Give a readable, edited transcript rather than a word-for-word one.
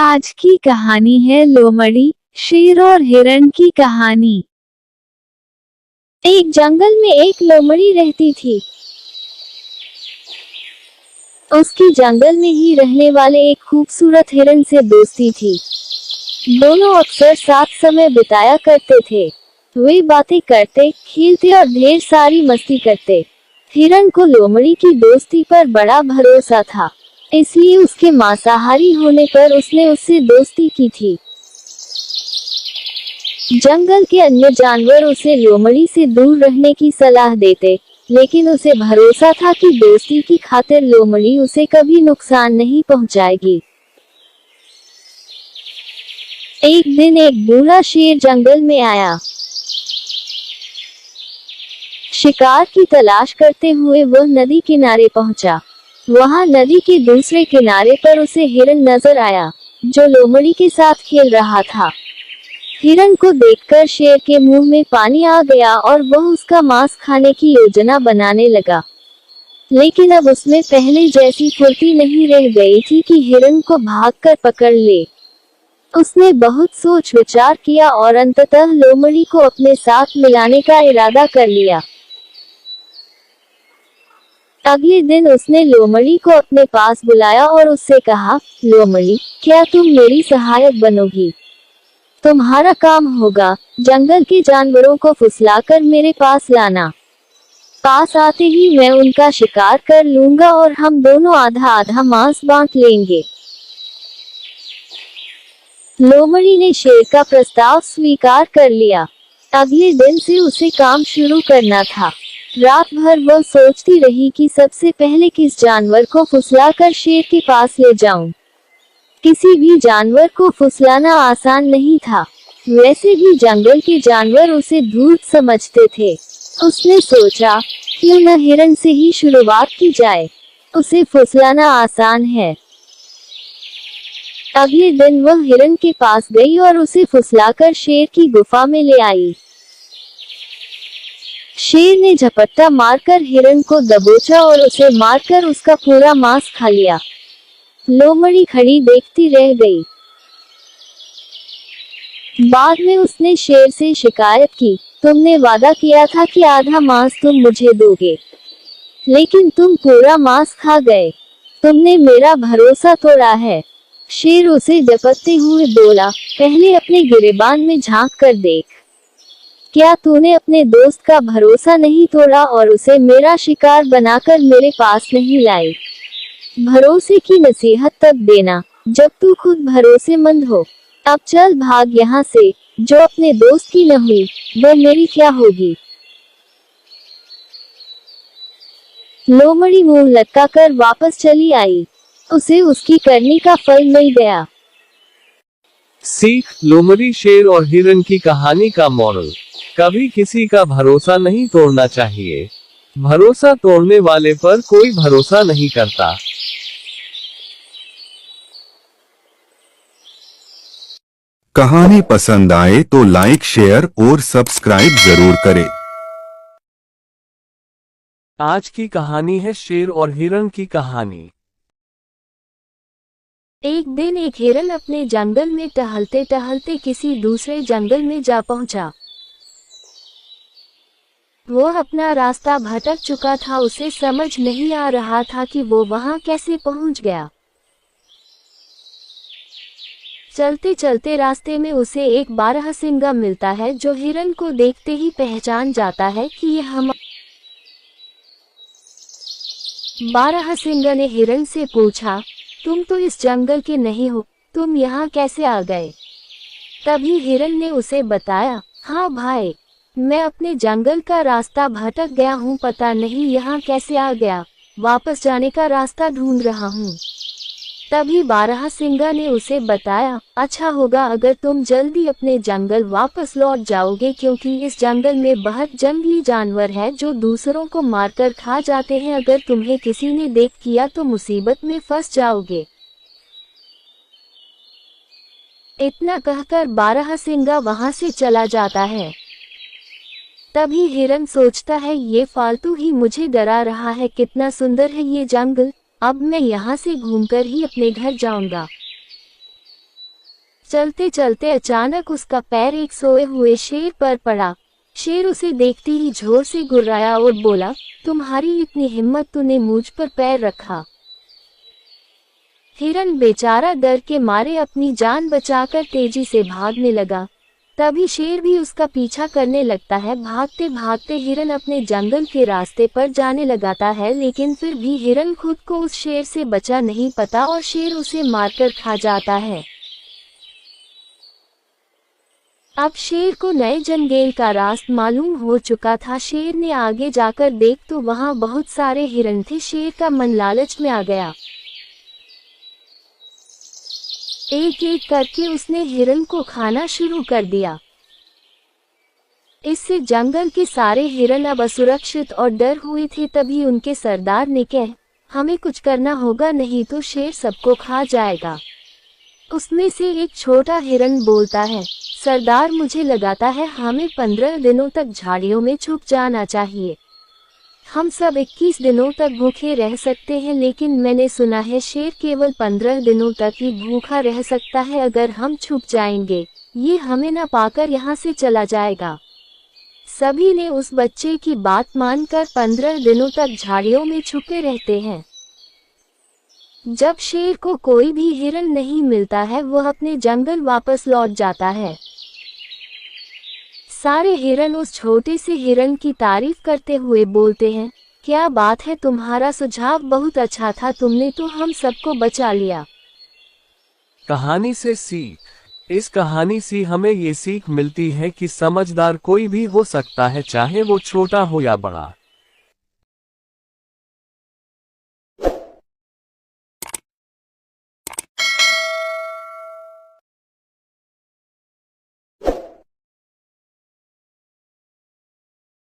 आज की कहानी है लोमड़ी, शेर और हिरण की कहानी। एक जंगल में एक लोमड़ी रहती थी। उसकी जंगल में ही रहने वाले एक खूबसूरत हिरण से दोस्ती थी। दोनों अक्सर साथ समय बिताया करते थे। वे बातें करते, खेलते और ढेर सारी मस्ती करते। हिरण को लोमड़ी की दोस्ती पर बड़ा भरोसा था, इसलिए उसके मांसाहारी होने पर उसने उससे दोस्ती की थी। जंगल के अन्य जानवर उसे लोमड़ी से दूर रहने की सलाह देते, लेकिन उसे भरोसा था कि दोस्ती की खातिर लोमड़ी उसे कभी नुकसान नहीं पहुंचाएगी। एक दिन एक बूढ़ा शेर जंगल में आया। शिकार की तलाश करते हुए वह नदी किनारे पहुंचा। वहां नदी के दूसरे किनारे पर उसे हिरण नजर आया, जो लोमड़ी के साथ खेल रहा था। हिरण को देखकर शेर के मुंह में पानी आ गया और वह उसका मांस खाने की योजना बनाने लगा। लेकिन अब उसमें पहले जैसी फुर्ती नहीं रह गई थी कि हिरण को भागकर पकड़ ले। उसने बहुत सोच विचार किया और अंततः लोमड़ी को अपने साथ मिलाने का इरादा कर लिया। अगले दिन उसने लोमड़ी को अपने पास बुलाया और उससे कहा, लोमड़ी, क्या तुम मेरी सहायक बनोगी? तुम्हारा काम होगा जंगल के जानवरों को फुसलाकर मेरे पास लाना। पास आते ही मैं उनका शिकार कर लूंगा और हम दोनों आधा आधा मांस बांट लेंगे। लोमड़ी ने शेर का प्रस्ताव स्वीकार कर लिया। अगले दिन से उसे काम शुरू करना था। रात भर वह सोचती रही कि सबसे पहले किस जानवर को फुसलाकर शेर के पास ले जाऊं। किसी भी जानवर को फुसलाना आसान नहीं था। वैसे भी जंगल के जानवर उसे धूर्त समझते थे। उसने सोचा, क्यों न हिरण से ही शुरुआत की जाए, उसे फुसलाना आसान है। अगले दिन वह हिरण के पास गई और उसे फुसलाकर शेर की गुफा में ले आई। शेर ने झपट्टा मारकर हिरण को दबोचा और उसे मारकर उसका पूरा मांस खा लिया। लोमड़ी खड़ी देखती रह गई। बाद में उसने शेर से शिकायत की, तुमने वादा किया था कि आधा मांस तुम मुझे दोगे, लेकिन तुम पूरा मांस खा गए। तुमने मेरा भरोसा तोड़ा है। शेर उसे झपटते हुए बोला, पहले अपने गिरेबान में झांक कर देख। क्या तूने अपने दोस्त का भरोसा नहीं तोड़ा और उसे मेरा शिकार बनाकर मेरे पास नहीं लाई? भरोसे की नसीहत तब देना जब तू खुद भरोसेमंद हो। अब चल भाग यहाँ से। जो अपने दोस्त की न हुई, वह मेरी क्या होगी? लोमड़ी मुंह लटकाकर वापस चली आई। उसे उसकी करनी का फल मिल गया। सीख, लोमड़ी, शेर और हिरण की कहानी का मॉरल, कभी किसी का भरोसा नहीं तोड़ना चाहिए। भरोसा तोड़ने वाले पर कोई भरोसा नहीं करता। कहानी पसंद आए तो लाइक, शेयर और सब्सक्राइब जरूर करें। आज की कहानी है शेर और हिरण की कहानी। एक दिन एक हिरण अपने जंगल में टहलते टहलते किसी दूसरे जंगल में जा पहुंचा। वो अपना रास्ता भटक चुका था। उसे समझ नहीं आ रहा था कि वो वहां कैसे पहुंच गया। चलते चलते रास्ते में उसे एक बारहसिंगा मिलता है, जो हिरण को देखते ही पहचान जाता है कि ये हम। बारहसिंगा ने हिरण से पूछा, तुम तो इस जंगल के नहीं हो, तुम यहाँ कैसे आ गए? तभी हिरण ने उसे बताया, हाँ भाई, मैं अपने जंगल का रास्ता भटक गया हूँ, पता नहीं यहाँ कैसे आ गया, वापस जाने का रास्ता ढूंढ रहा हूँ। तभी बारहसिंगा ने उसे बताया, अच्छा होगा अगर तुम जल्दी अपने जंगल वापस लौट जाओगे, क्योंकि इस जंगल में बहुत जंगली जानवर है जो दूसरों को मारकर खा जाते हैं। अगर तुम्हें किसी ने देख किया तो मुसीबत में फंस जाओगे। इतना कहकर बारहसिंगा वहां से चला जाता है। तभी हिरण सोचता है, ये फालतू ही मुझे डरा रहा है, कितना सुंदर है ये जंगल, अब मैं यहाँ से घूमकर ही अपने घर जाऊंगा। चलते चलते अचानक उसका पैर एक सोए हुए शेर पर पड़ा। शेर उसे देखते ही जोर से गुर्राया और बोला, तुम्हारी इतनी हिम्मत, तूने मुझ पर पैर रखा। हिरन बेचारा डर के मारे अपनी जान बचाकर तेजी से भागने लगा। तभी शेर भी उसका पीछा करने लगता है। भागते भागते हिरन अपने जंगल के रास्ते पर जाने लगाता है, लेकिन फिर भी हिरन खुद को उस शेर से बचा नहीं पाता और शेर उसे मारकर खा जाता है। अब शेर को नए जंगल का रास्ता मालूम हो चुका था। शेर ने आगे जाकर देख तो वहां बहुत सारे हिरन थे। शेर का मन लालच में आ गया। एक एक करके उसने हिरन को खाना शुरू कर दिया। इससे जंगल के सारे हिरन अब असुरक्षित और डर हुए थे। तभी उनके सरदार ने कहा, हमें कुछ करना होगा, नहीं तो शेर सबको खा जाएगा। उसमें से एक छोटा हिरन बोलता है, सरदार, मुझे लगाता है हमें 15 दिनों तक झाड़ियों में छुप जाना चाहिए। हम सब 21 दिनों तक भूखे रह सकते हैं, लेकिन मैंने सुना है शेर केवल 15 दिनों तक ही भूखा रह सकता है। अगर हम छुप जाएंगे, ये हमें न पाकर यहाँ से चला जाएगा। सभी ने उस बच्चे की बात मानकर 15 दिनों तक झाड़ियों में छुपे रहते हैं। जब शेर को कोई भी हिरन नहीं मिलता है, वह अपने जंगल वापस लौट जाता है। सारे हिरन उस छोटे से हिरन की तारीफ करते हुए बोलते हैं, क्या बात है, तुम्हारा सुझाव बहुत अच्छा था, तुमने तो हम सबको बचा लिया। कहानी से सीख। इस कहानी से हमें ये सीख मिलती है कि समझदार कोई भी हो सकता है, चाहे वो छोटा हो या बड़ा।